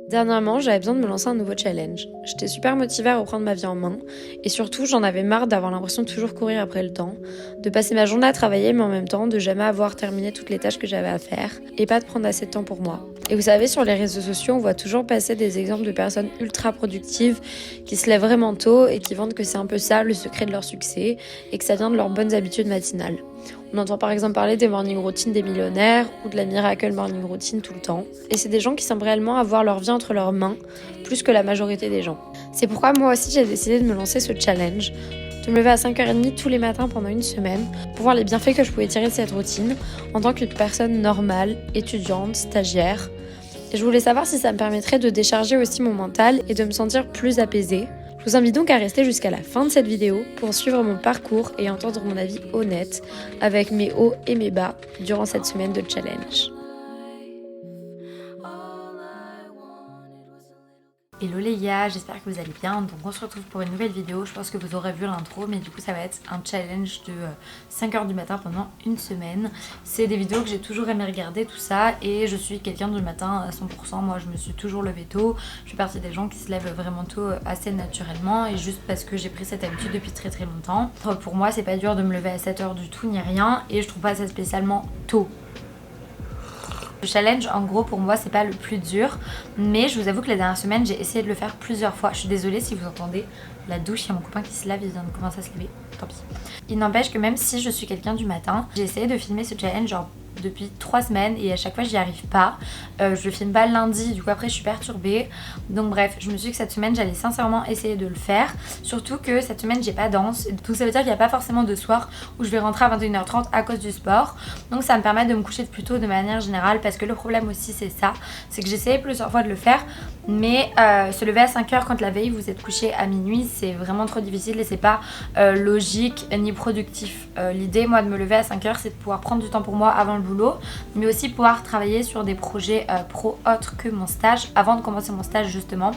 Dernièrement, j'avais besoin de me lancer un nouveau challenge. J'étais super motivée à reprendre ma vie en main et surtout, j'en avais marre d'avoir l'impression de toujours courir après le temps, de passer ma journée à travailler mais en même temps de jamais avoir terminé toutes les tâches que j'avais à faire et pas de prendre assez de temps pour moi. Et vous savez, sur les réseaux sociaux, on voit toujours passer des exemples de personnes ultra productives qui se lèvent vraiment tôt et qui vantent que c'est un peu ça le secret de leur succès et que ça vient de leurs bonnes habitudes matinales. On entend par exemple parler des morning routines des millionnaires ou de la miracle morning routine tout le temps. Et c'est des gens qui semblent réellement avoir leur vie entre leurs mains, plus que la majorité des gens. C'est pourquoi moi aussi j'ai décidé de me lancer ce challenge, de me lever à 5h30 tous les matins pendant une semaine, pour voir les bienfaits que je pouvais tirer de cette routine en tant qu'une personne normale, étudiante, stagiaire. Et je voulais savoir si ça me permettrait de décharger aussi mon mental et de me sentir plus apaisée. Je vous invite donc à rester jusqu'à la fin de cette vidéo pour suivre mon parcours et entendre mon avis honnête avec mes hauts et mes bas durant cette semaine de challenge. Hello les gars, j'espère que vous allez bien. Donc on se retrouve pour une nouvelle vidéo. Je pense que vous aurez vu l'intro, mais du coup ça va être un challenge de 5h du matin pendant une semaine. C'est des vidéos que j'ai toujours aimé regarder, tout ça, et je suis quelqu'un du matin à 100%. Moi je me suis toujours levée tôt. Je fais partie des gens qui se lèvent vraiment tôt assez naturellement, et juste parce que j'ai pris cette habitude depuis très très longtemps. Pour moi c'est pas dur de me lever à 7h du tout ni rien, et je trouve pas ça spécialement tôt. Le challenge en gros pour moi c'est pas le plus dur, mais je vous avoue que la dernière semaine j'ai essayé de le faire plusieurs fois. Je suis désolée si vous entendez la douche, il y a mon copain qui se lave, il vient de commencer à se lever, tant pis. Il n'empêche que même si je suis quelqu'un du matin, j'ai essayé de filmer ce challenge genre depuis 3 semaines et à chaque fois j'y arrive pas. Je le filme pas le lundi, du coup après je suis perturbée. Donc bref, je me suis dit que cette semaine j'allais sincèrement essayer de le faire. Surtout que cette semaine j'ai pas danse, donc ça veut dire qu'il n'y a pas forcément de soir où je vais rentrer à 21h30 à cause du sport. Donc ça me permet de me coucher plus tôt de manière générale, parce que le problème aussi c'est ça, c'est que j'ai essayé plusieurs fois de le faire, mais se lever à 5h quand la veille vous êtes couché à minuit, c'est vraiment trop difficile et c'est pas logique ni productif. L'idée moi de me lever à 5h c'est de pouvoir prendre du temps pour moi avant le boulot, mais aussi pouvoir travailler sur des projets pro autres que mon stage avant de commencer mon stage justement.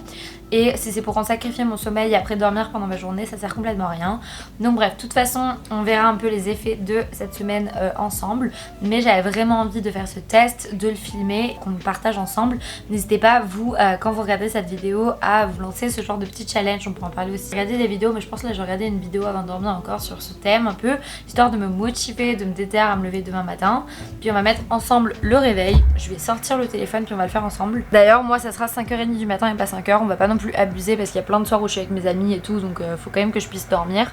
Et si c'est pour en sacrifier mon sommeil et après dormir pendant ma journée, ça sert complètement à rien. Donc bref, de toute façon on verra un peu les effets de cette semaine ensemble, mais j'avais vraiment envie de faire ce test, de le filmer, qu'on le partage ensemble. N'hésitez pas vous quand vous regardez cette vidéo à vous lancer ce genre de petit challenge, on peut en parler aussi. Regardez des vidéos, mais je pense que là je regardais une vidéo avant de dormir encore sur ce thème un peu, histoire de me motiver, de me déterrer à me lever demain matin. Puis on va mettre ensemble le réveil, je vais sortir le téléphone puis on va le faire ensemble. D'ailleurs moi ça sera 5h30 du matin et pas 5h, on va pas non plus abuser parce qu'il y a plein de soirs où je suis avec mes amis et tout, donc faut quand même que je puisse dormir.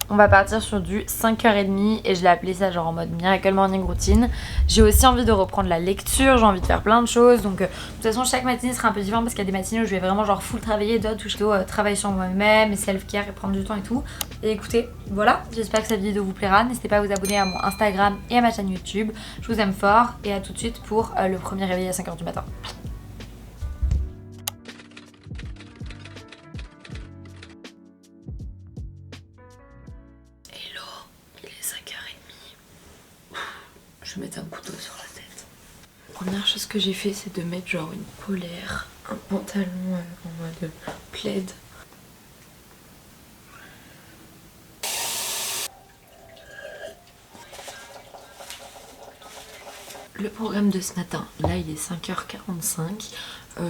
On va partir sur du 5h30 et je l'ai appelé ça genre en mode miracle morning routine. J'ai aussi envie de reprendre la lecture, j'ai envie de faire plein de choses, donc de toute façon chaque matinée sera un peu différente parce qu'il y a des matinées où je vais vraiment genre full travailler, d'autres où je dois travailler sur moi-même et self-care et prendre du temps et tout. Et écoutez, voilà, j'espère que cette vidéo vous plaira, n'hésitez pas à vous abonner à mon Instagram et à ma chaîne YouTube. Je vous aime fort et à tout de suite pour le premier réveil à 5h du matin. Il est 5h30. Je vais mettre un couteau sur la tête. Première chose que j'ai fait, c'est de mettre genre une polaire, un pantalon en mode plaid. Le programme de ce matin, là il est 5h45.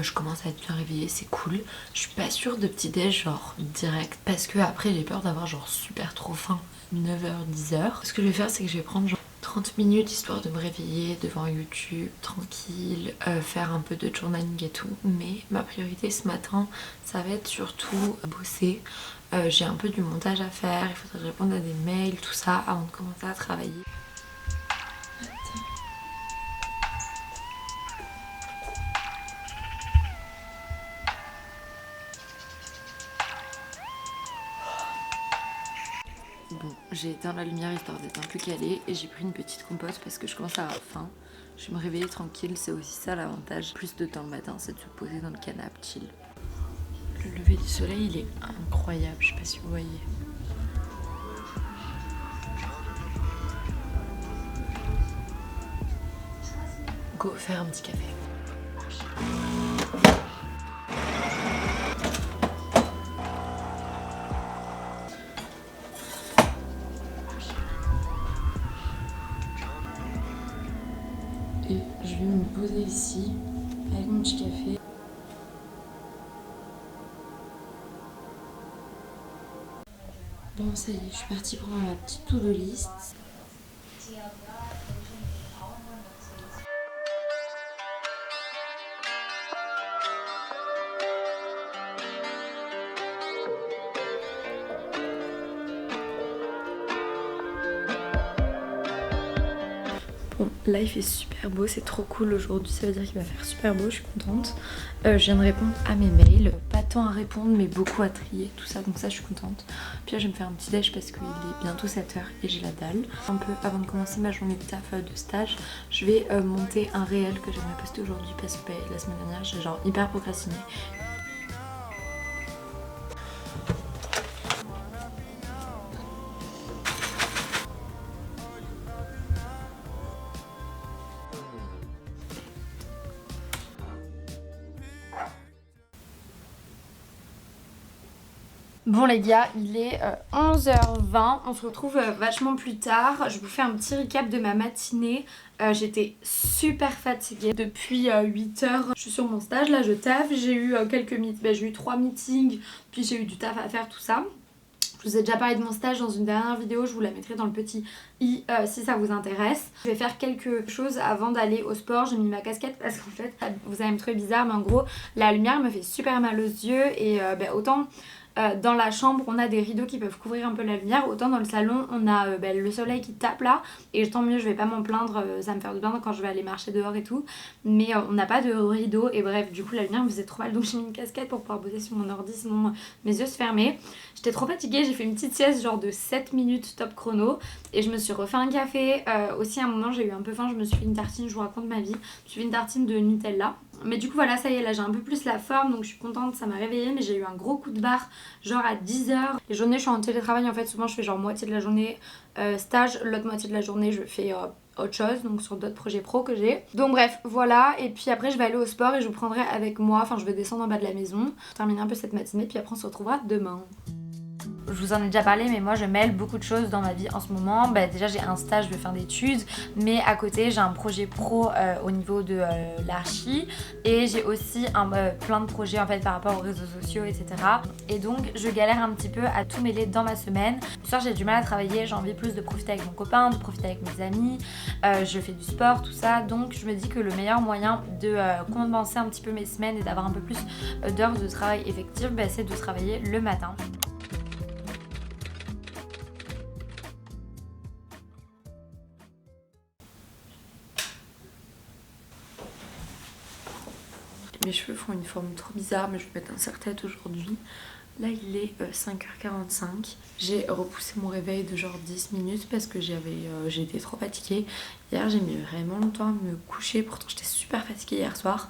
Je commence à être bien réveillée, c'est cool. Je suis pas sûre de petit déj genre direct parce que après j'ai peur d'avoir genre super trop faim 9h 10h. Ce que je vais faire c'est que je vais prendre genre 30 minutes histoire de me réveiller devant YouTube tranquille, faire un peu de journaling et tout, mais ma priorité ce matin ça va être surtout bosser. J'ai un peu du montage à faire, il faudrait que je réponde à des mails, tout ça avant de commencer à travailler. Bon, j'ai éteint la lumière histoire d'être un peu calée et j'ai pris une petite compote parce que je commence à avoir faim. Je vais me réveiller tranquille, c'est aussi ça l'avantage. Plus de temps le matin, c'est de se poser dans le canapé chill. Le lever du soleil, il est incroyable, je sais pas si vous voyez. Go faire un petit café. et je vais me poser ici avec mon petit café. Bon, ça y est, je suis partie prendre ma petite to-do list. Bon, là il fait super beau, c'est trop cool aujourd'hui, ça veut dire qu'il va faire super beau, je suis contente. Je viens de répondre à mes mails, pas tant à répondre mais beaucoup à trier, tout ça, donc ça je suis contente. Puis là je vais me faire un petit déj parce qu'il est bientôt 7h et j'ai la dalle. Un peu avant de commencer ma journée de taf de stage, je vais monter un réel que j'aimerais poster aujourd'hui parce que la semaine dernière j'ai genre hyper procrastiné. Bon les gars, il est 11h20, on se retrouve vachement plus tard. Je vous fais un petit recap de ma matinée. J'étais super fatiguée depuis 8h. Je suis sur mon stage, là je taffe. J'ai eu quelques meetings, j'ai eu 3 meetings, puis j'ai eu du taf à faire, tout ça. Je vous ai déjà parlé de mon stage dans une dernière vidéo, je vous la mettrai dans le petit i si ça vous intéresse. Je vais faire quelque chose avant d'aller au sport. J'ai mis ma casquette parce qu'en fait, vous allez me trouver bizarre, mais en gros, la lumière me fait super mal aux yeux et autant... dans la chambre on a des rideaux qui peuvent couvrir un peu la lumière, autant dans le salon on a le soleil qui tape là et tant mieux, je vais pas m'en plaindre, ça me fait du bien quand je vais aller marcher dehors et tout, mais on n'a pas de rideaux et bref du coup la lumière me faisait trop mal donc j'ai mis une casquette pour pouvoir bosser sur mon ordi sinon mes yeux se fermaient. J'étais trop fatiguée, j'ai fait une petite sieste genre de 7 minutes top chrono et je me suis refait un café, aussi à un moment j'ai eu un peu faim, je me suis fait une tartine, je vous raconte ma vie, je me suis fait une tartine de Nutella. Mais du coup voilà, ça y est, là j'ai un peu plus la forme donc je suis contente, ça m'a réveillée, mais j'ai eu un gros coup de barre genre à 10h. Les journées je suis en télétravail en fait, souvent je fais genre moitié de la journée stage, l'autre moitié de la journée je fais autre chose, donc sur d'autres projets pro que j'ai. Donc bref, voilà, et puis après je vais aller au sport et je vous prendrai avec moi, enfin je vais descendre en bas de la maison, terminer un peu cette matinée, puis après on se retrouvera demain. Je vous en ai déjà parlé, mais moi je mêle beaucoup de choses dans ma vie en ce moment. Déjà j'ai un stage de fin d'études, mais à côté j'ai un projet pro au niveau de l'archi et j'ai aussi plein de projets en fait par rapport aux réseaux sociaux, etc. Et donc je galère un petit peu à tout mêler dans ma semaine. Le soir j'ai du mal à travailler, j'ai envie plus de profiter avec mon copain, de profiter avec mes amis, je fais du sport, tout ça. Donc je me dis que le meilleur moyen de compenser un petit peu mes semaines et d'avoir un peu plus d'heures de travail effectives, c'est de travailler le matin. Mes cheveux font une forme trop bizarre, mais je vais mettre un serre-tête aujourd'hui. Là il est 5h45. J'ai repoussé mon réveil de genre 10 minutes parce que j'étais trop fatiguée. Hier j'ai mis vraiment longtemps à me coucher, pourtant j'étais super fatiguée hier soir.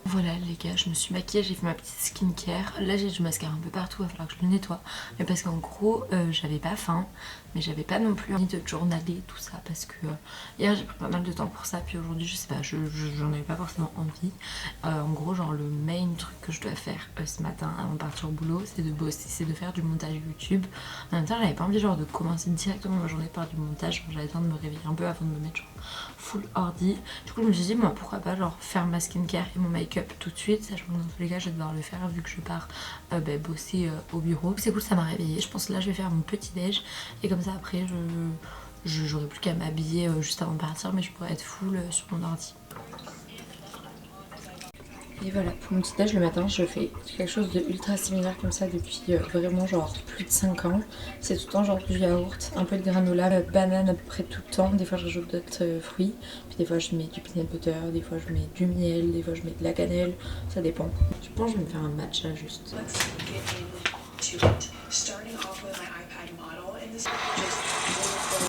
Voilà les gars, je me suis maquillée, j'ai fait ma petite skincare. Là j'ai du mascara un peu partout, il va falloir que je le nettoie. Mais parce qu'en gros, j'avais pas faim, mais j'avais pas non plus envie de journaler tout ça. Parce que hier j'ai pris pas mal de temps pour ça, puis aujourd'hui je sais pas, j'en avais pas forcément envie. En gros genre le main truc que je dois faire ce matin avant de partir au boulot, c'est de bosser, c'est de faire du montage YouTube. En même temps j'avais pas envie genre de commencer directement ma journée par du montage, j'avais besoin de me réveiller un peu avant de me mettre genre full ordi. Du coup je me suis dit moi pourquoi pas genre faire ma skincare et mon make-up tout de suite, sachant que dans tous les cas je vais devoir le faire vu que je pars bosser au bureau. C'est cool, ça m'a réveillée, je pense que là je vais faire mon petit déj et comme ça après j'aurai plus qu'à m'habiller juste avant de partir, mais je pourrais être full sur mon ordi. Et voilà, pour mon petit déj le matin, je fais quelque chose de ultra similaire comme ça depuis vraiment genre plus de 5 ans. C'est tout le temps genre du yaourt, un peu de granola, banane à peu près tout le temps. Des fois je rajoute d'autres fruits, puis des fois je mets du peanut butter, des fois je mets du miel, des fois je mets de la cannelle, ça dépend. Je pense que je vais me faire un matcha juste.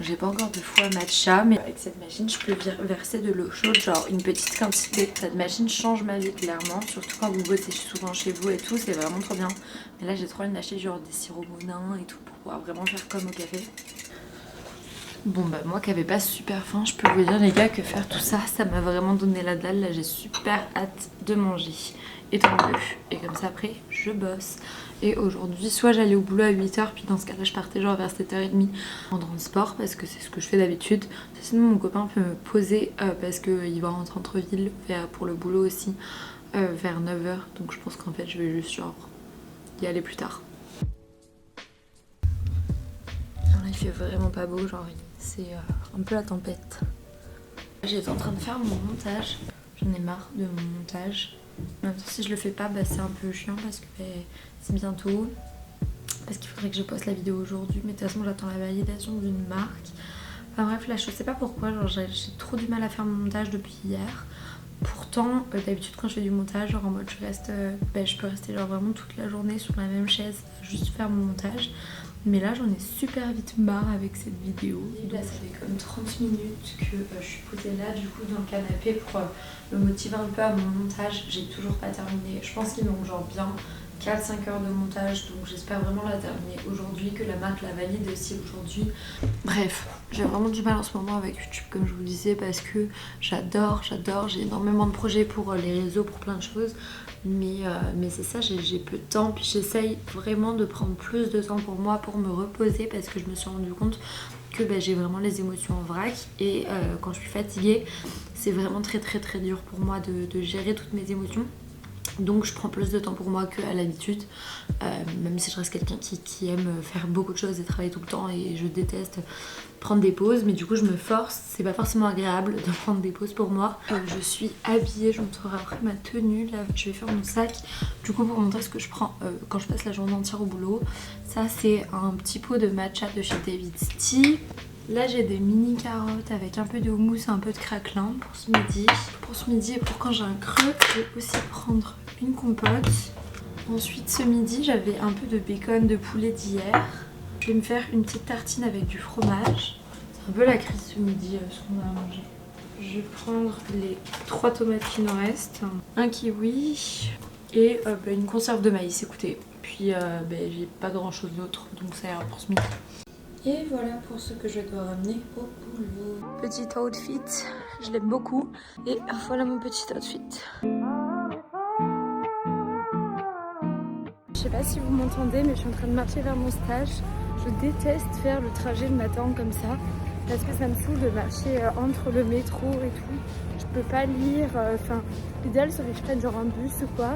j'ai pas encore de foie matcha, mais avec cette machine je peux verser de l'eau chaude, genre une petite quantité. Cette machine change ma vie clairement, surtout quand vous bossez souvent chez vous et tout, c'est vraiment trop bien. Mais là j'ai trop envie d'acheter genre des sirops boudins et tout pour pouvoir vraiment faire comme au café. Bon bah moi qui avais pas super faim, je peux vous dire les gars que faire tout ça, ça m'a vraiment donné la dalle. Là j'ai super hâte de manger et tant mieux. Et comme ça après je bosse. Et aujourd'hui soit j'allais au boulot à 8h, puis dans ce cas là je partais genre vers 7h30 en transport parce que c'est ce que je fais d'habitude. Sinon mon copain peut me poser parce qu'il va en centre-ville pour le boulot aussi vers 9h. Donc je pense qu'en fait je vais juste genre y aller plus tard. Alors là il fait vraiment pas beau, genre c'est un peu la tempête. J'étais en train de faire mon montage, j'en ai marre de mon montage. En même temps, si je le fais pas, bah, c'est un peu chiant parce que c'est bientôt. Parce qu'il faudrait que je poste la vidéo aujourd'hui, mais de toute façon j'attends la validation d'une marque. Enfin bref, là je sais pas pourquoi, genre j'ai trop du mal à faire mon montage depuis hier. Pourtant, d'habitude quand je fais du montage, genre en mode je peux rester genre vraiment toute la journée sur la même chaise, juste faire mon montage. Mais là j'en ai super vite marre avec cette vidéo. Là ça fait comme 30 minutes que je suis posée là du coup dans le canapé pour me motiver un peu à mon montage. J'ai toujours pas terminé. Je pense qu'il manque genre bien 4-5 heures de montage, donc j'espère vraiment la terminer aujourd'hui, que la marque la valide aussi aujourd'hui. Bref, j'ai vraiment du mal en ce moment avec YouTube comme je vous le disais parce que j'adore, j'ai énormément de projets pour les réseaux, pour plein de choses. Mais c'est ça, j'ai peu de temps, puis j'essaye vraiment de prendre plus de temps pour moi, pour me reposer parce que je me suis rendu compte que j'ai vraiment les émotions en vrac et quand je suis fatiguée, c'est vraiment très dur pour moi de gérer toutes mes émotions. Donc je prends plus de temps pour moi qu'à l'habitude, même si je reste quelqu'un qui aime faire beaucoup de choses et travailler tout le temps et je déteste prendre des pauses, mais du coup je me force, c'est pas forcément agréable de prendre des pauses pour moi. Je suis habillée, je vous montrerai après ma tenue, là je vais faire mon sac, du coup pour montrer ce que je prends quand je passe la journée entière au boulot. Ça c'est un petit pot de matcha de chez David's Tea. Là j'ai des mini carottes avec un peu de houmous et un peu de craquelin pour ce midi. Pour ce midi et pour quand j'ai un creux, je vais aussi prendre une compote. Ensuite ce midi j'avais un peu de bacon de poulet d'hier. Je vais me faire une petite tartine avec du fromage. C'est un peu la crise ce midi ce qu'on a à manger. Je vais prendre les 3 tomates qui nous restent, un kiwi et une conserve de maïs, écoutez. Puis j'ai pas grand chose d'autre donc ça ira pour ce midi. Et voilà pour ce que je dois ramener au boulot. Petit outfit, je l'aime beaucoup. Et voilà mon petit outfit. Je sais pas si vous m'entendez, mais je suis en train de marcher vers mon stage. Je déteste faire le trajet le matin comme ça, parce que ça me saoule de marcher entre le métro et tout. Je peux pas lire, l'idéal serait que je prenne genre un bus ou quoi.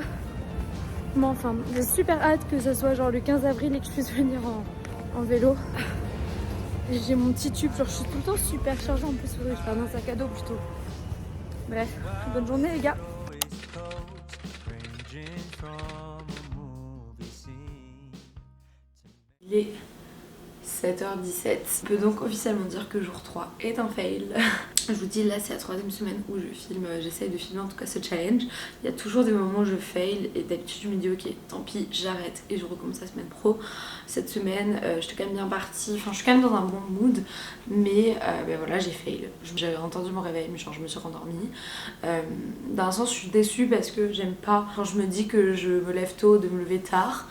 Mais enfin, j'ai super hâte que ça soit genre le 15 avril et que je puisse venir en vélo. J'ai mon petit tube, genre je suis tout le temps super chargée, en plus faudrait que je prenne un sac à dos plutôt. Bref, bonne journée les gars. Il est 7h17. Je peux donc officiellement dire que jour 3 est un fail. Je vous dis, là c'est la 3e semaine où je filme, j'essaye de filmer en tout cas ce challenge. Il y a toujours des moments où je fail et d'habitude je me dis ok, tant pis, j'arrête et je recommence la semaine pro. Cette semaine, je suis quand même bien partie, enfin je suis quand même dans un bon mood, mais voilà, j'ai fail. J'avais entendu mon réveil, mais genre je me suis rendormie. Dans un sens, je suis déçue parce que j'aime pas quand je me dis que je me lève tôt, de me lever tard.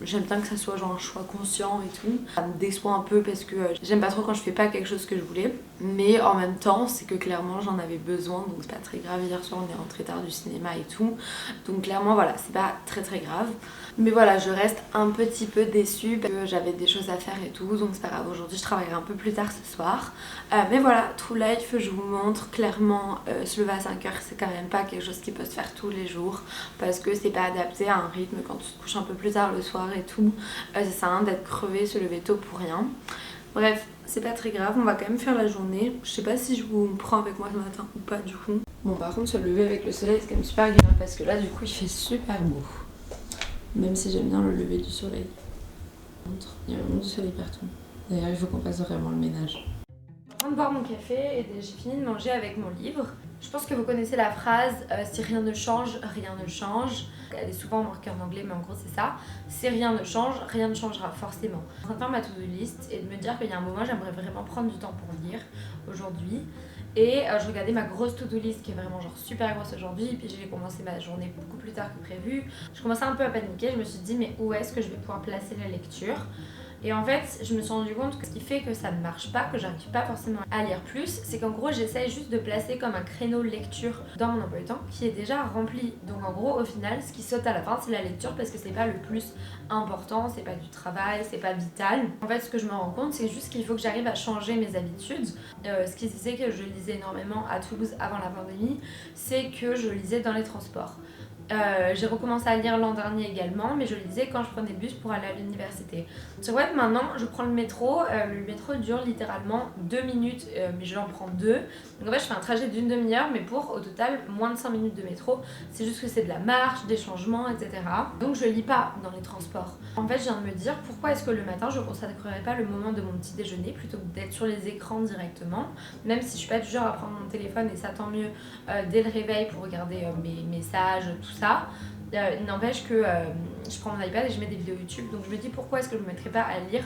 J'aime bien que ça soit genre un choix conscient et tout. Ça me déçoit un peu parce que j'aime pas trop quand je fais pas quelque chose que je voulais, mais en même temps c'est que clairement j'en avais besoin, donc c'est pas très grave. Hier soir on est rentré tard du cinéma et tout, donc clairement voilà, c'est pas très grave. Mais voilà, je reste un petit peu déçue parce que j'avais des choses à faire et tout, donc c'est pas grave. Aujourd'hui je travaillerai un peu plus tard ce soir, mais voilà, True Life, je vous montre clairement, se lever à 5h c'est quand même pas quelque chose qui peut se faire tous les jours parce que c'est pas adapté à un rythme quand tu te couches un peu plus tard le soir et tout. Ça sert à rien d'être crevé, se lever tôt pour rien. Bref, c'est pas très grave, on va quand même faire la journée. Je sais pas si je vous prends avec moi ce matin ou pas du coup. Bon, par contre se lever avec le soleil c'est quand même super agréable parce que là du coup il fait super beau. Même si j'aime bien le lever du soleil. Il y a vraiment du soleil partout. D'ailleurs il faut qu'on fasse vraiment le ménage. Je suis en train de boire mon café et j'ai fini de manger avec mon livre. Je pense que vous connaissez la phrase si rien ne change, rien ne change. elle est souvent marquée en anglais, mais en gros c'est ça. Si rien ne change, rien ne changera forcément. Je suis en train de faire ma to-do list et de me dire qu'il y a un moment j'aimerais vraiment prendre du temps pour lire aujourd'hui. Et je regardais ma grosse to-do list qui est vraiment genre super grosse aujourd'hui. Et puis j'ai commencé ma journée beaucoup plus tard que prévu. Je commençais un peu à paniquer, je me suis dit mais où est-ce que je vais pouvoir placer la lecture? Et en fait, je me suis rendu compte que ce qui fait que ça ne marche pas, que j'arrive pas forcément à lire plus, c'est qu'en gros, j'essaye juste de placer comme un créneau lecture dans mon emploi du temps qui est déjà rempli. Donc en gros, au final, ce qui saute à la fin, c'est la lecture parce que c'est pas le plus important, c'est pas du travail, c'est pas vital. En fait, ce que je me rends compte, c'est juste qu'il faut que j'arrive à changer mes habitudes. Ce qui c'est que je lisais énormément à Toulouse avant la pandémie, c'est que je lisais dans les transports. J'ai recommencé à lire l'an dernier également, mais je lisais quand je prenais le bus pour aller à l'université. Sur web maintenant, je prends le métro dure littéralement 2 minutes, mais je en prends 2. Donc en fait, je fais un trajet d'une demi-heure, mais pour au total moins de 5 minutes de métro. C'est juste que c'est de la marche, des changements, etc. Donc je lis pas dans les transports. En fait, je viens de me dire pourquoi est-ce que le matin je consacrerais pas le moment de mon petit déjeuner plutôt que d'être sur les écrans directement, même si je suis pas du genre à prendre mon téléphone, et ça tant mieux dès le réveil pour regarder mes messages, tout ça. Il n'empêche que je prends mon iPad et je mets des vidéos YouTube, donc je me dis pourquoi est-ce que je ne me mettrais pas à lire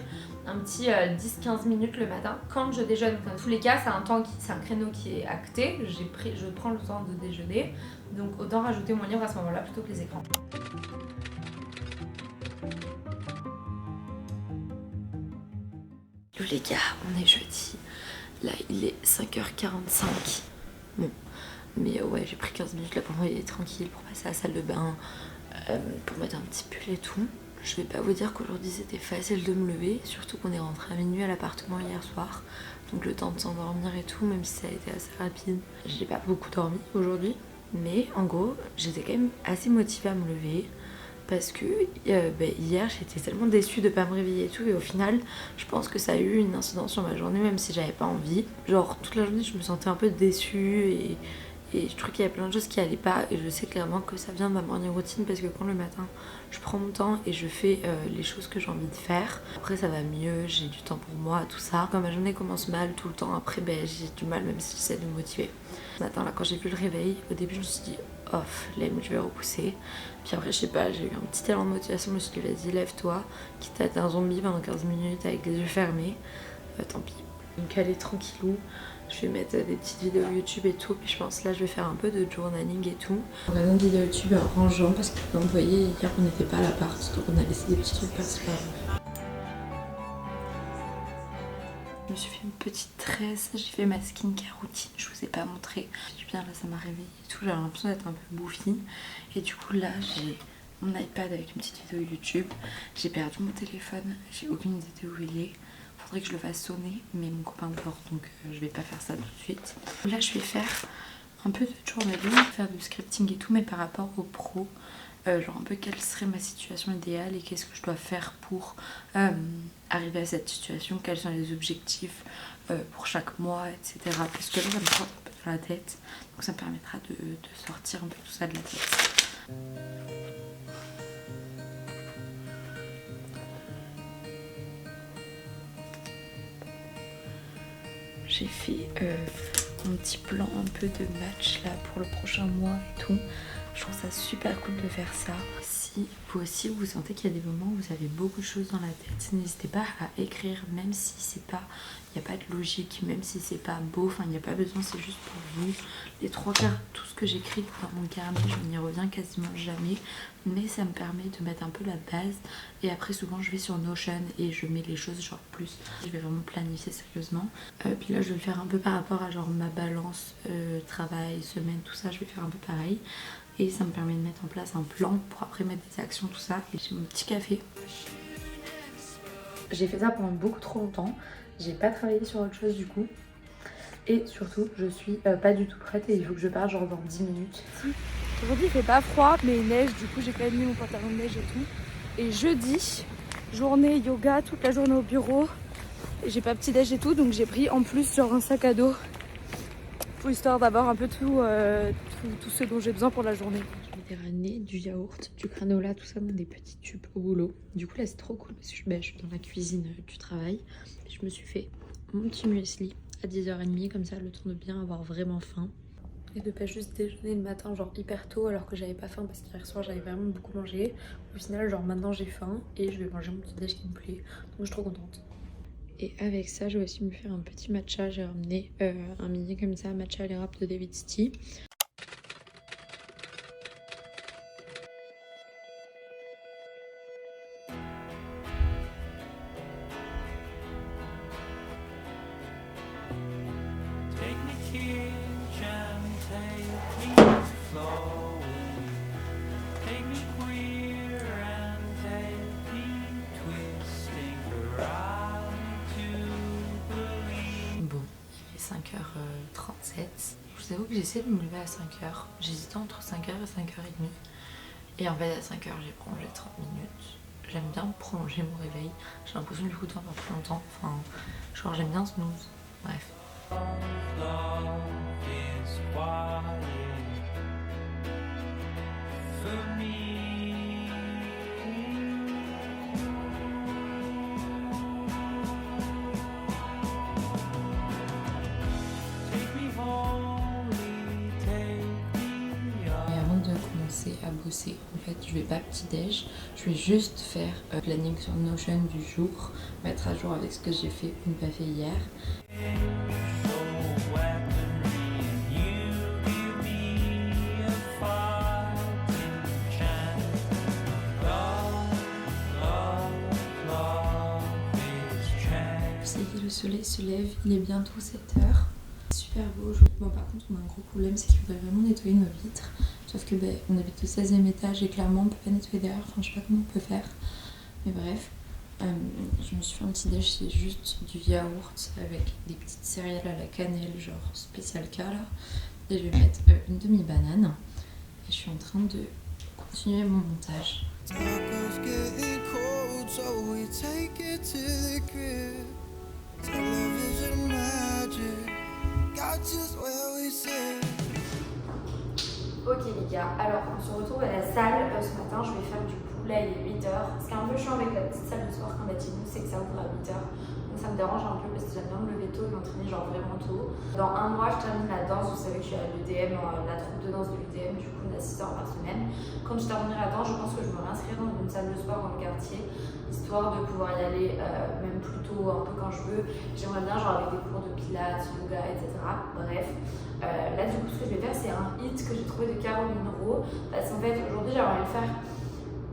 un petit 10-15 minutes le matin quand je déjeune. Dans tous les cas, c'est un créneau qui est acté, je prends le temps de déjeuner, donc autant rajouter mon livre à ce moment-là plutôt que les écrans. Yo les gars, on est jeudi, là il est 5h45, bon. Mais ouais, j'ai pris 15 minutes là pour m'envoyer tranquille, pour passer à la salle de bain, pour mettre un petit pull et tout. Je vais pas vous dire qu'aujourd'hui c'était facile de me lever, surtout qu'on est rentré à minuit à l'appartement hier soir. Donc le temps de s'endormir et tout, même si ça a été assez rapide. J'ai pas beaucoup dormi aujourd'hui, mais en gros, j'étais quand même assez motivée à me lever. Parce que hier j'étais tellement déçue de pas me réveiller et tout, et au final je pense que ça a eu une incidence sur ma journée même si j'avais pas envie. Genre toute la journée je me sentais un peu déçue et je trouvais qu'il y a plein de choses qui allaient pas, et je sais clairement que ça vient de ma morning routine parce que quand le matin je prends mon temps et je fais les choses que j'ai envie de faire, après ça va mieux, j'ai du temps pour moi, tout ça. Quand ma journée commence mal tout le temps, après j'ai du mal même si j'essaie de me motiver. Ce matin là quand j'ai vu le réveil, au début je me suis dit oh flemme, je vais repousser. Puis après je sais pas, j'ai eu un petit élan de motivation, je me suis dit vas-y lève-toi, quitte à être un zombie pendant 15 minutes avec les yeux fermés, tant pis. Donc allez tranquillou, je vais mettre des petites vidéos YouTube et tout, puis je pense là je vais faire un peu de journaling et tout. On regarde une vidéo YouTube en rangeant parce que vous voyez hier on n'était pas à l'appart, donc on a laissé des petits trucs par-ci par-là. Je me suis fait une petite tresse, j'ai fait ma skincare routine, je vous ai pas montré. J'ai bien là ça m'a réveillée et tout, j'avais l'impression d'être un peu bouffie. Et du coup là j'ai mon iPad avec une petite vidéo YouTube. J'ai perdu mon téléphone, j'ai aucune idée de où il est. Faudrait que je le fasse sonner, mais mon copain dort donc je vais pas faire ça tout de suite. Là je vais faire un peu de journaling, faire du scripting et tout, mais par rapport au pro. Genre un peu quelle serait ma situation idéale et qu'est-ce que je dois faire pour arriver à cette situation, quels sont les objectifs pour chaque mois, etc. Parce que là ça me prend un peu dans la tête, donc ça me permettra de sortir un peu tout ça de la tête. J'ai fait mon petit plan un peu de match là pour le prochain mois et tout. Je trouve ça super cool de faire ça. Si vous aussi vous sentez qu'il y a des moments où vous avez beaucoup de choses dans la tête, n'hésitez pas à écrire, même si c'est pas, il n'y a pas de logique, même si c'est pas beau, enfin il n'y a pas besoin, c'est juste pour vous. Les 3/4, tout ce que j'écris dans mon carnet, je n'y reviens quasiment jamais, mais ça me permet de mettre un peu la base. Et après souvent je vais sur Notion et je mets les choses genre plus, je vais vraiment planifier sérieusement. Puis là je vais le faire un peu par rapport à genre ma balance, travail, semaine, tout ça, je vais faire un peu pareil. Et ça me permet de mettre en place un plan pour après mettre des actions, tout ça. Et j'ai mon petit café. J'ai fait ça pendant beaucoup trop longtemps. J'ai pas travaillé sur autre chose du coup. Et surtout, je suis pas du tout prête et il faut que je parte genre dans 10 minutes. Aujourd'hui il fait pas froid mais il neige, du coup j'ai quand même mis mon pantalon de neige et tout. Et jeudi, journée yoga toute la journée au bureau. Et j'ai pas petit déj et tout, donc j'ai pris en plus genre un sac à dos pour histoire d'avoir un peu tout ce dont j'ai besoin pour la journée. Je m'étais ramené du yaourt, du granola, tout ça dans des petits tubes au boulot. Du coup là c'est trop cool parce que je suis dans la cuisine du travail. Je me suis fait mon petit muesli à 10h30, comme ça le temps de bien avoir vraiment faim. et de pas juste déjeuner le matin genre hyper tôt alors que j'avais pas faim parce qu'hier soir j'avais vraiment beaucoup mangé. Au final genre maintenant j'ai faim et je vais manger mon petit déj qui me plaît, donc je suis trop contente. Et avec ça je vais aussi me faire un petit matcha, j'ai ramené un mini comme ça, matcha à l'érable de David's Tea. Bon, il est 5h37. Je vous avoue que j'essaie de me lever à 5h. J'hésitais entre 5h et 5h30. Et en fait à 5h j'ai prolongé 30 minutes. J'aime bien prolonger mon réveil. J'ai l'impression du coup de faire plus longtemps. Enfin, genre j'aime bien snooze. Bref. À bosser. En fait, je vais pas petit déj, je vais juste faire planning sur Notion du jour, mettre à jour avec ce que j'ai fait ou pas fait hier. Ça y est, le soleil se lève, il est bientôt 7h. Super beau aujourd'hui. Bon, par contre, on a un gros problème, c'est qu'il faudrait vraiment nettoyer nos vitres. Sauf que on habite au 16e étage et clairement on peut pas nettoyer derrière, enfin je sais pas comment on peut faire. Mais bref, je me suis fait un petit déj, c'est juste du yaourt avec des petites céréales à la cannelle, genre spécial cas là. Et je vais mettre une demi-banane. Et je suis en train de continuer mon montage. Ok les gars, alors on se retrouve à la salle. Ce matin je vais faire du poulet, il est 8h. Ce qui est un peu chiant avec la petite salle de sport qu'on a chez nous, c'est que ça ouvre à 8h. Donc ça me dérange un peu parce que j'aime bien me lever tôt et m'entraîner genre vraiment tôt. Dans un mois je termine la danse, vous savez que je suis à l'UDM, la troupe de danse de l'UDM, du coup on a 6 heures par semaine. Quand je terminerai la danse, je pense que je me réinscrirai dans une salle de sport dans le quartier, histoire de pouvoir y aller même plus tôt, un peu quand je veux. J'aimerais bien genre avec des cours de pilates, yoga, etc. Bref. Là du coup ce que je vais faire c'est un hit que j'ai trouvé de Caroline Rowe parce qu'en fait aujourd'hui j'aimerais faire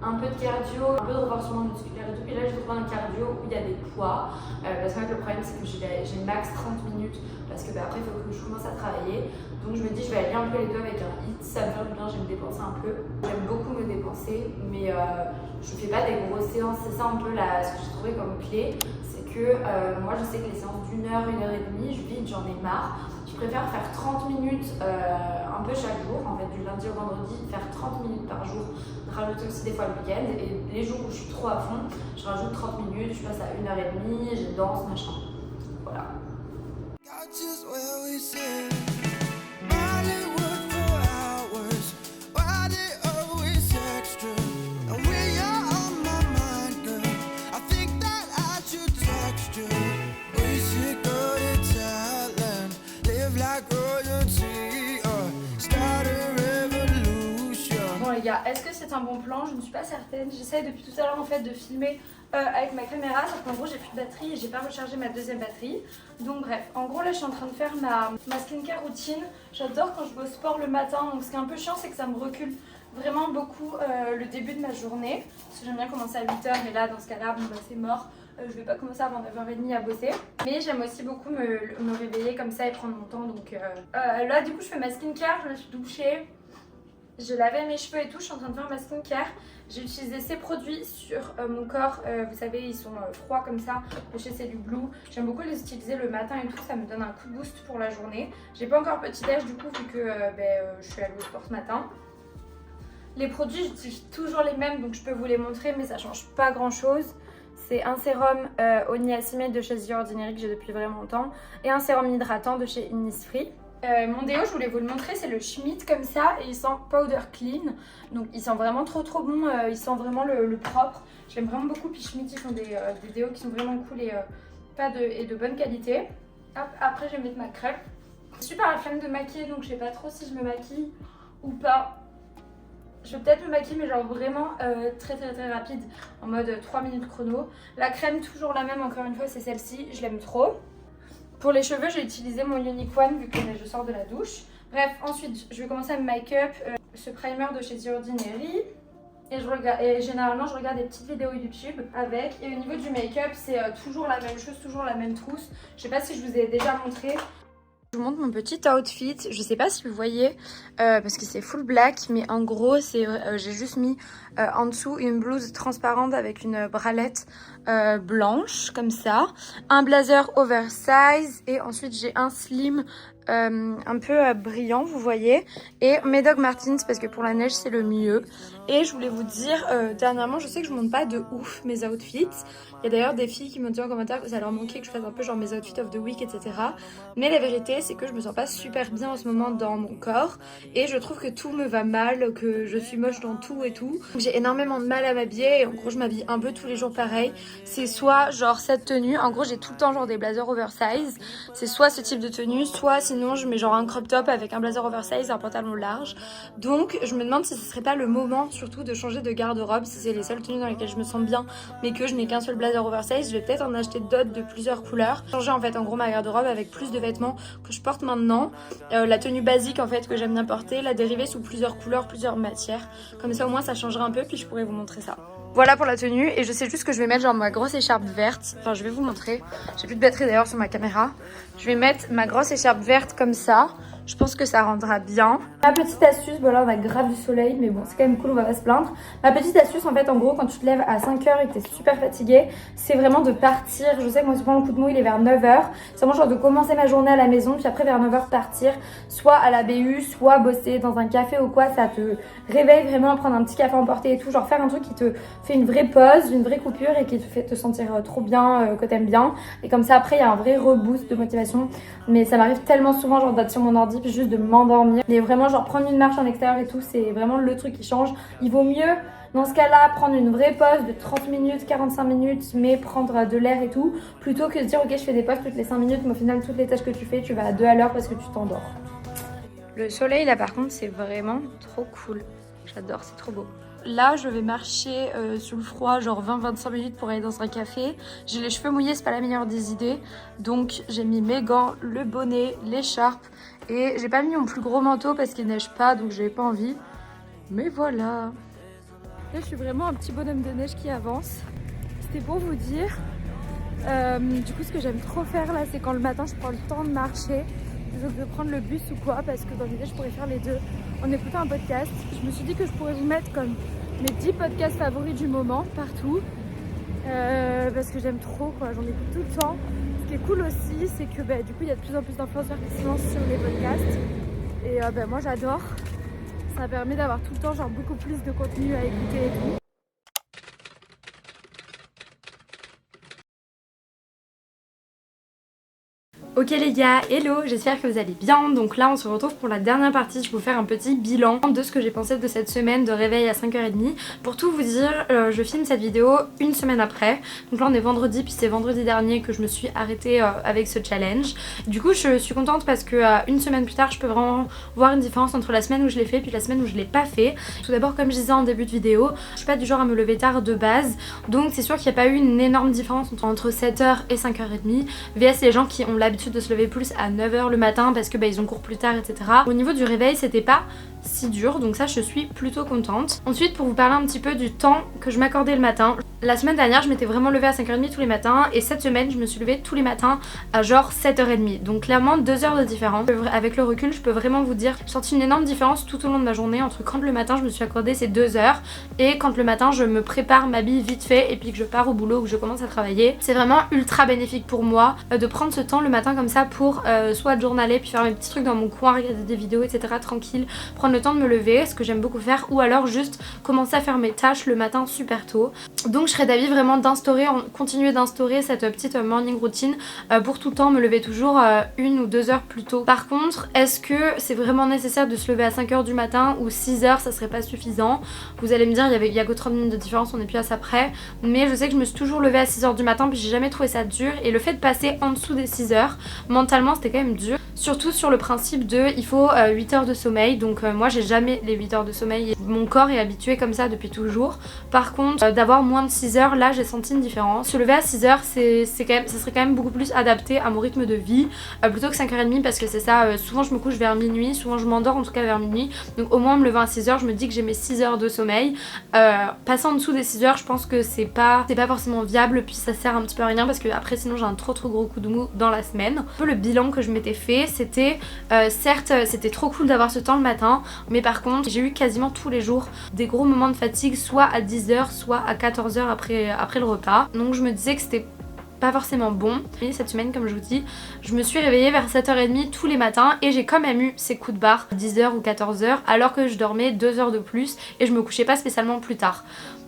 un peu de cardio, un peu de renforcement musculaire et tout, et là j'ai trouvé un cardio où il y a des poids parce que le problème c'est que j'ai max 30 minutes parce que après il faut que je commence à travailler, donc je me dis je vais aller un peu les deux avec un hit, ça me fait bien, je vais me dépenser un peu, j'aime beaucoup me dépenser mais je fais pas des grosses séances, c'est ça un peu là, ce que j'ai trouvé comme clé, c'est que moi je sais que les séances d'1 heure, 1 heure et demie, je vide, j'en ai marre. Je préfère faire 30 minutes un peu chaque jour, en fait du lundi au vendredi, faire 30 minutes par jour, rajouter aussi des fois le week-end et les jours où je suis trop à fond, je rajoute 30 minutes, je passe à 1h30, je danse, machin. Voilà. Est-ce que c'est un bon plan? Je ne suis pas certaine. J'essaye depuis tout à l'heure en fait de filmer avec ma caméra, sauf qu'en gros j'ai plus de batterie et j'ai pas rechargé ma deuxième batterie. Donc bref, en gros là je suis en train de faire ma skincare routine. J'adore quand je vais au sport le matin, donc ce qui est un peu chiant c'est que ça me recule vraiment beaucoup le début de ma journée. Parce que j'aime bien commencer à 8h, mais là dans ce cas là, bon, bah, c'est mort. Je vais pas commencer avant 9h30 à bosser. Mais j'aime aussi beaucoup me réveiller comme ça et prendre mon temps. Donc là du coup je fais ma skincare, je me suis douchée. Je lavais mes cheveux et tout, je suis en train de faire ma skincare. J'ai utilisé ces produits sur mon corps, vous savez ils sont froids comme ça, de chez C'est du Blue. J'aime beaucoup les utiliser le matin et tout, ça me donne un coup de boost pour la journée. J'ai pas encore petit déj du coup vu que je suis allée au sport ce matin. Les produits j'utilise toujours les mêmes donc je peux vous les montrer mais ça change pas grand chose. C'est un sérum au niacinamide de chez The Ordinary que j'ai depuis vraiment longtemps et un sérum hydratant de chez Innisfree. Mon déo, je voulais vous le montrer, c'est le Schmidt comme ça et il sent powder clean. Donc il sent vraiment trop bon, il sent vraiment le propre. J'aime vraiment beaucoup, puis Schmidt ils font des déos qui sont vraiment cool et de bonne qualité. Hop, après je vais mettre ma crème. Super la flemme de maquiller, donc je sais pas trop si je me maquille ou pas. Je vais peut-être me maquiller, mais genre vraiment très rapide, en mode 3 minutes chrono. La crème, toujours la même, encore une fois, c'est celle-ci, je l'aime trop. Pour les cheveux, j'ai utilisé mon Unique One vu que je sors de la douche. Bref, ensuite, je vais commencer à me make-up. Ce primer de chez The Ordinary. Et généralement, je regarde des petites vidéos YouTube avec. Et au niveau du make-up, c'est toujours la même chose, toujours la même trousse. Je sais pas si je vous ai déjà montré. Je vous montre mon petit outfit. Je sais pas si vous voyez parce que c'est full black, mais en gros, j'ai juste mis en dessous une blouse transparente avec une bralette blanche comme ça, un blazer oversize et ensuite j'ai un slim un peu brillant, vous voyez, et mes Doc Martens parce que pour la neige c'est le mieux. Et je voulais vous dire, dernièrement je sais que je monte pas de ouf mes outfits. Il y a d'ailleurs des filles qui m'ont dit en commentaire que ça leur manquait que je fasse un peu genre mes outfits of the week, etc. Mais la vérité c'est que je me sens pas super bien en ce moment dans mon corps et je trouve que tout me va mal, que je suis moche dans tout et tout. J'ai énormément de mal à m'habiller et en gros je m'habille un peu tous les jours pareil. C'est soit genre cette tenue, en gros j'ai tout le temps genre des blazers oversize, c'est soit ce type de tenue, soit sinon je mets genre un crop top avec un blazer oversize et un pantalon large. Donc je me demande si ce serait pas le moment surtout de changer de garde-robe, si c'est les seules tenues dans lesquelles je me sens bien mais que je n'ai qu'un seul blazer oversize. Je vais peut-être en acheter d'autres de plusieurs couleurs, changer en fait en gros ma garde-robe avec plus de vêtements que je porte maintenant, la tenue basique en fait que j'aime bien porter, la dériver sous plusieurs couleurs, plusieurs matières, comme ça au moins ça changera un peu puis je pourrais vous montrer ça. Voilà pour la tenue et je sais juste que je vais mettre genre ma grosse écharpe verte, enfin je vais vous montrer, j'ai plus de batterie d'ailleurs sur ma caméra, je vais mettre ma grosse écharpe verte comme ça, je pense que ça rendra bien. Ma petite astuce, bon là on a grave du soleil mais bon c'est quand même cool, on va pas se plaindre. Ma petite astuce en fait en gros quand tu te lèves à 5h et que t'es super fatigué, c'est vraiment de partir, je sais que moi souvent le coup de mou il est vers 9h, c'est vraiment genre de commencer ma journée à la maison puis après vers 9h partir, soit à la BU, soit bosser dans un café ou quoi, ça te réveille vraiment, prendre un petit café emporté et tout, genre faire un truc qui te fait une vraie pause, une vraie coupure et qui te fait te sentir trop bien, que t'aimes bien et comme ça après il y a un vrai reboost de motivation. Mais ça m'arrive tellement souvent genre d'être sur mon ordi puis juste de m'endormir, mais vraiment genre prendre une marche en extérieur et tout c'est vraiment le truc qui change. Il vaut mieux dans ce cas là prendre une vraie pause de 30 minutes, 45 minutes mais prendre de l'air et tout plutôt que de dire ok je fais des pauses toutes les 5 minutes mais au final toutes les tâches que tu fais tu vas à 2 à l'heure parce que tu t'endors. Le soleil là par contre c'est vraiment trop cool, j'adore, c'est trop beau. Là je vais marcher sous le froid genre 20-25 minutes pour aller dans un café. J'ai les cheveux mouillés, c'est pas la meilleure des idées. Donc j'ai mis mes gants, le bonnet, l'écharpe. Et j'ai pas mis mon plus gros manteau parce qu'il neige pas donc j'avais pas envie. Mais voilà. Là je suis vraiment un petit bonhomme de neige qui avance. C'était pour vous dire. Du coup ce que j'aime trop faire là c'est quand le matin je prends le temps de marcher plutôt que de prendre le bus ou quoi, parce que dans l'idée je pourrais faire les deux en écoutant un podcast. Je me suis dit que je pourrais vous mettre comme mes 10 podcasts favoris du moment partout parce que j'aime trop quoi, j'en écoute tout le temps. Ce qui est cool aussi c'est que du coup il y a de plus en plus d'influenceurs qui se lancent sur les podcasts et moi j'adore, ça permet d'avoir tout le temps genre beaucoup plus de contenu à écouter et tout. Ok les gars, hello, j'espère que vous allez bien. Donc là on se retrouve pour la dernière partie, je vais vous faire un petit bilan de ce que j'ai pensé de cette semaine de réveil à 5h30. Pour tout vous dire, je filme cette vidéo une semaine après. Donc là on est vendredi, puis c'est vendredi dernier que je me suis arrêtée avec ce challenge. Du coup je suis contente parce que une semaine plus tard je peux vraiment voir une différence entre la semaine où je l'ai fait puis la semaine où je l'ai pas fait. Tout d'abord comme je disais en début de vidéo, je suis pas du genre à me lever tard de base. Donc c'est sûr qu'il n'y a pas eu une énorme différence entre 7h et 5h30 vs les gens qui ont l'habitude de se lever plus à 9h le matin parce que ils ont cours plus tard, etc. Au niveau du réveil c'était pas si dur, donc ça je suis plutôt contente. Ensuite pour vous parler un petit peu du temps que je m'accordais le matin, la semaine dernière je m'étais vraiment levée à 5h30 tous les matins et cette semaine je me suis levée tous les matins à genre 7h30, donc clairement 2 heures de différence. Avec le recul je peux vraiment vous dire j'ai senti une énorme différence tout au long de ma journée entre quand le matin je me suis accordé ces 2 heures et quand le matin je me prépare, m'habille vite fait et puis que je pars au boulot ou que je commence à travailler. C'est vraiment ultra bénéfique pour moi de prendre ce temps le matin comme ça pour soit journaler puis faire mes petits trucs dans mon coin, regarder des vidéos etc, tranquille, prendre le temps de me lever, ce que j'aime beaucoup faire, ou alors juste commencer à faire mes tâches le matin super tôt. Donc je serais d'avis vraiment continuer d'instaurer cette petite morning routine pour tout le temps me lever toujours 1 ou 2 heures plus tôt. Par contre, est-ce que c'est vraiment nécessaire de se lever à 5h du matin ou 6h, ça serait pas suffisant? Vous allez me dire, il y a que 30 minutes de différence, on est plus à ça près, mais je sais que je me suis toujours levée à 6h du matin puis j'ai jamais trouvé ça dur et le fait de passer en dessous des 6h, mentalement c'était quand même dur. Surtout sur le principe de il faut 8 heures de sommeil. Donc moi j'ai jamais les 8 heures de sommeil. Mon corps est habitué comme ça depuis toujours. Par contre d'avoir moins de 6 heures, là j'ai senti une différence. Se lever à 6 heures ça serait quand même beaucoup plus adapté à mon rythme de vie plutôt que 5h30 parce que c'est ça, souvent je me couche vers minuit, souvent je m'endors en tout cas vers minuit. Donc au moins en me levant à 6 heures je me dis que j'ai mes 6 heures de sommeil. Passer en dessous des 6 heures je pense que c'est pas forcément viable, puis ça sert un petit peu à rien parce que après sinon j'ai un trop gros coup de mou dans la semaine. Un peu le bilan que je m'étais fait, c'était certes c'était trop cool d'avoir ce temps le matin, mais par contre j'ai eu quasiment tous les jours des gros moments de fatigue, soit à 10h soit à 14h après le repas. Donc je me disais que c'était pas forcément bon. Et cette semaine, comme je vous dis, je me suis réveillée vers 7h30 tous les matins et j'ai quand même eu ces coups de barre 10h ou 14h alors que je dormais 2 heures de plus et je me couchais pas spécialement plus tard.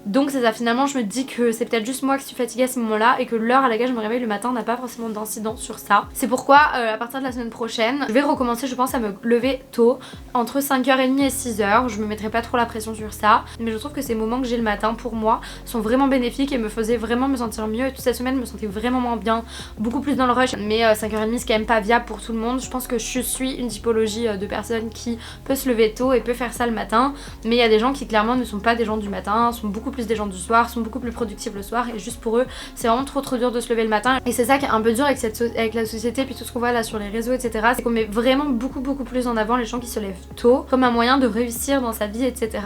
Donc c'est ça, finalement je me dis que c'est peut-être juste moi qui suis fatiguée à ce moment-là et que l'heure à laquelle je me réveille le matin n'a pas forcément d'incidence sur ça. C'est pourquoi à partir de la semaine prochaine, je vais recommencer je pense à me lever tôt, entre 5h30 et 6h, je me mettrai pas trop la pression sur ça, mais je trouve que ces moments que j'ai le matin pour moi sont vraiment bénéfiques et me faisaient vraiment me sentir mieux et toute cette semaine je me sentais vraiment moins bien, beaucoup plus dans le rush, mais 5h30 c'est quand même pas viable pour tout le monde. Je pense que je suis une typologie de personnes qui peut se lever tôt et peut faire ça le matin, mais il y a des gens qui clairement ne sont pas des gens du matin, sont beaucoup plus des gens du soir, sont beaucoup plus productifs le soir et juste pour eux c'est vraiment trop dur de se lever le matin et c'est ça qui est un peu dur avec la société puis tout ce qu'on voit là sur les réseaux etc, c'est qu'on met vraiment beaucoup plus en avant les gens qui se lèvent tôt comme un moyen de réussir dans sa vie etc,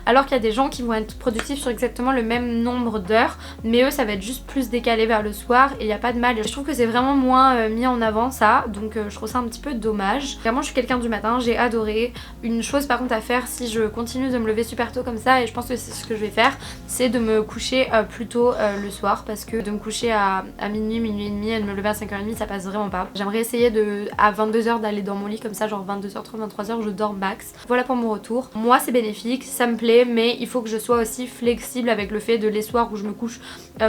alors qu'il y a des gens qui vont être productifs sur exactement le même nombre d'heures mais eux ça va être juste plus décalé vers le soir et il n'y a pas de mal. Je trouve que c'est vraiment moins mis en avant ça, donc je trouve ça un petit peu dommage. Vraiment je suis quelqu'un du matin, j'ai adoré. Une chose par contre à faire si je continue de me lever super tôt comme ça, et je pense que c'est ce que je vais faire, c'est de me coucher plus tôt le soir, parce que de me coucher à minuit et demi et de me lever à 5h30 ça passe vraiment pas. J'aimerais essayer à 22h d'aller dans mon lit comme ça, genre 22h30, 23h je dors max. Voilà pour mon retour. Moi c'est bénéfique, ça me plaît, mais il faut que je sois aussi flexible avec le fait de les soirs où je me couche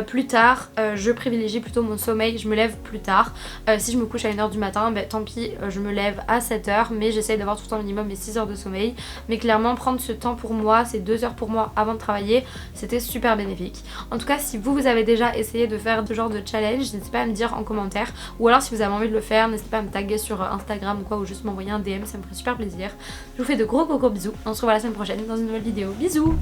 plus tard, je privilégie plutôt mon sommeil, je me lève plus tard. Si je me couche à 1h du matin, tant pis, je me lève à 7h, mais j'essaye d'avoir tout le temps minimum mes 6 heures de sommeil. Mais clairement prendre ce temps pour moi, ces 2 heures pour moi avant de travailler, c'était super bénéfique. En tout cas si vous avez déjà essayé de faire ce genre de challenge, n'hésitez pas à me dire en commentaire, ou alors si vous avez envie de le faire, n'hésitez pas à me taguer sur Instagram ou quoi, ou juste m'envoyer un DM, ça me ferait super plaisir. Je vous fais de gros bisous, on se revoit la semaine prochaine dans une nouvelle vidéo, bisous.